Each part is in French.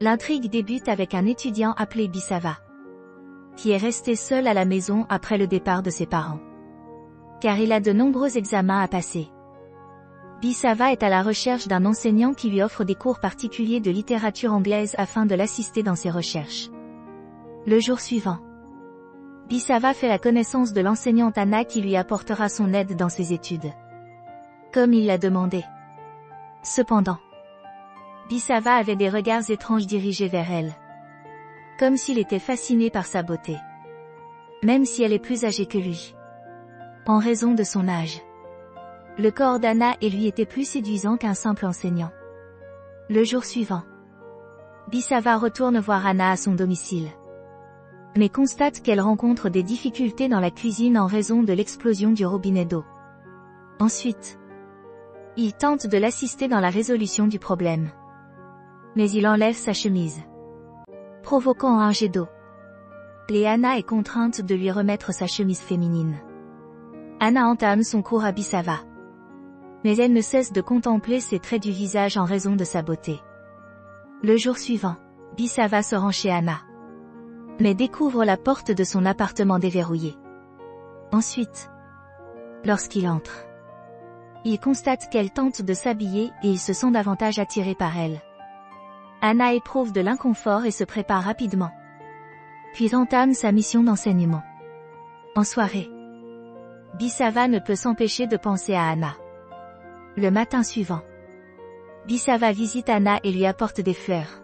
L'intrigue débute avec un étudiant appelé Bisava, qui est resté seul à la maison après le départ de ses parents, car il a de nombreux examens à passer. Bisava est à la recherche d'un enseignant qui lui offre des cours particuliers de littérature anglaise afin de l'assister dans ses recherches. Le jour suivant, Bisava fait la connaissance de l'enseignante Anna qui lui apportera son aide dans ses études, comme il l'a demandé. Cependant, Bisava avait des regards étranges dirigés vers elle, comme s'il était fasciné par sa beauté, même si elle est plus âgée que lui, en raison de son âge. Le corps d'Anna et lui était plus séduisant qu'un simple enseignant. Le jour suivant, Bisava retourne voir Anna à son domicile, mais constate qu'elle rencontre des difficultés dans la cuisine en raison de l'explosion du robinet d'eau. Ensuite, il tente de l'assister dans la résolution du problème, mais il enlève sa chemise, provoquant un jet d'eau. Et Anna est contrainte de lui remettre sa chemise féminine. Anna entame son cours à Bisava, mais elle ne cesse de contempler ses traits du visage en raison de sa beauté. Le jour suivant, Bisava se rend chez Anna, mais découvre la porte de son appartement déverrouillée. Ensuite, lorsqu'il entre, il constate qu'elle tente de s'habiller et il se sent davantage attiré par elle. Anna éprouve de l'inconfort et se prépare rapidement, puis entame sa mission d'enseignement. En soirée, Bisava ne peut s'empêcher de penser à Anna. Le matin suivant, Bisava visite Anna et lui apporte des fleurs.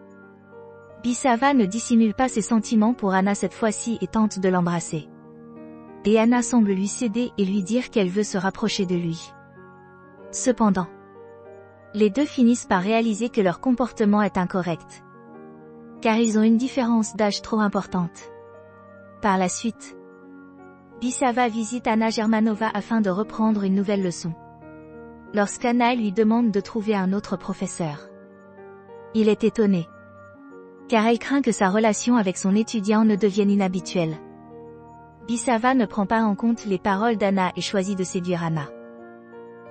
Bisava ne dissimule pas ses sentiments pour Anna cette fois-ci et tente de l'embrasser. Et Anna semble lui céder et lui dire qu'elle veut se rapprocher de lui. Cependant, les deux finissent par réaliser que leur comportement est incorrect, car ils ont une différence d'âge trop importante. Par la suite, Bisava visite Anna Germanova afin de reprendre une nouvelle leçon. Lorsqu'Anna lui demande de trouver un autre professeur, il est étonné, car elle craint que sa relation avec son étudiant ne devienne inhabituelle. Bisava ne prend pas en compte les paroles d'Anna et choisit de séduire Anna,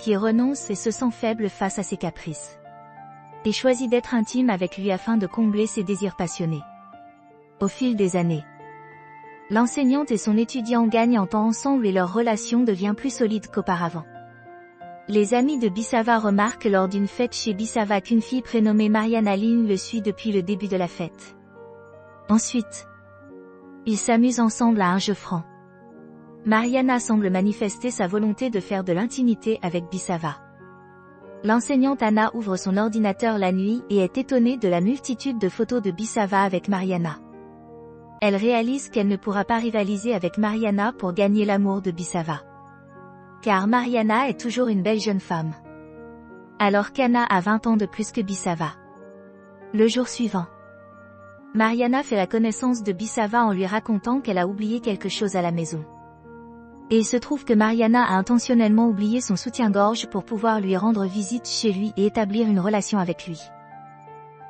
qui renonce et se sent faible face à ses caprices, et choisit d'être intime avec lui afin de combler ses désirs passionnés. Au fil des années, l'enseignante et son étudiant gagnent en temps ensemble et leur relation devient plus solide qu'auparavant. Les amis de Bisava remarquent lors d'une fête chez Bisava qu'une fille prénommée Mariana Lynn le suit depuis le début de la fête. Ensuite, ils s'amusent ensemble à un jeu franc. Mariana semble manifester sa volonté de faire de l'intimité avec Bisava. L'enseignante Anna ouvre son ordinateur la nuit et est étonnée de la multitude de photos de Bisava avec Mariana. Elle réalise qu'elle ne pourra pas rivaliser avec Mariana pour gagner l'amour de Bisava, car Mariana est toujours une belle jeune femme, alors qu'Anna a 20 ans de plus que Bisava. Le jour suivant, Mariana fait la connaissance de Bisava en lui racontant qu'elle a oublié quelque chose à la maison. Et il se trouve que Mariana a intentionnellement oublié son soutien-gorge pour pouvoir lui rendre visite chez lui et établir une relation avec lui.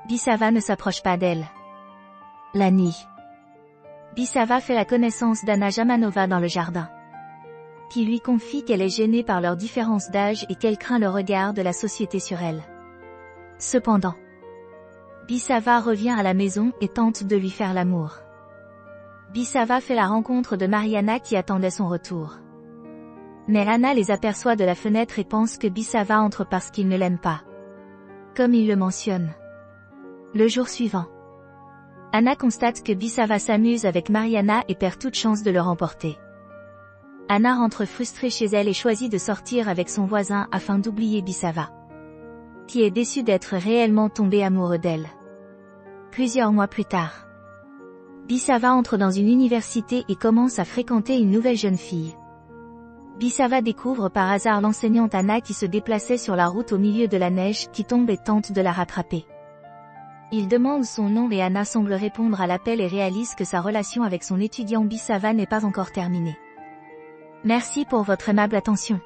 Bisava ne s'approche pas d'elle. La nuit, Bisava fait la connaissance d'Anna Germanova dans le jardin, qui lui confie qu'elle est gênée par leur différence d'âge et qu'elle craint le regard de la société sur elle. Cependant, Bisava revient à la maison et tente de lui faire l'amour. Bisava fait la rencontre de Mariana qui attendait son retour. Mais Anna les aperçoit de la fenêtre et pense que Bisava entre parce qu'il ne l'aime pas, comme il le mentionne. Le jour suivant, Anna constate que Bisava s'amuse avec Mariana et perd toute chance de le remporter. Anna rentre frustrée chez elle et choisit de sortir avec son voisin afin d'oublier Bisava, qui est déçu d'être réellement tombé amoureux d'elle. Plusieurs mois plus tard, Bisava entre dans une université et commence à fréquenter une nouvelle jeune fille. Bisava découvre par hasard l'enseignante Anna qui se déplaçait sur la route au milieu de la neige qui tombe et tente de la rattraper. Il demande son nom et Anna semble répondre à l'appel et réalise que sa relation avec son étudiant Bisava n'est pas encore terminée. Merci pour votre aimable attention.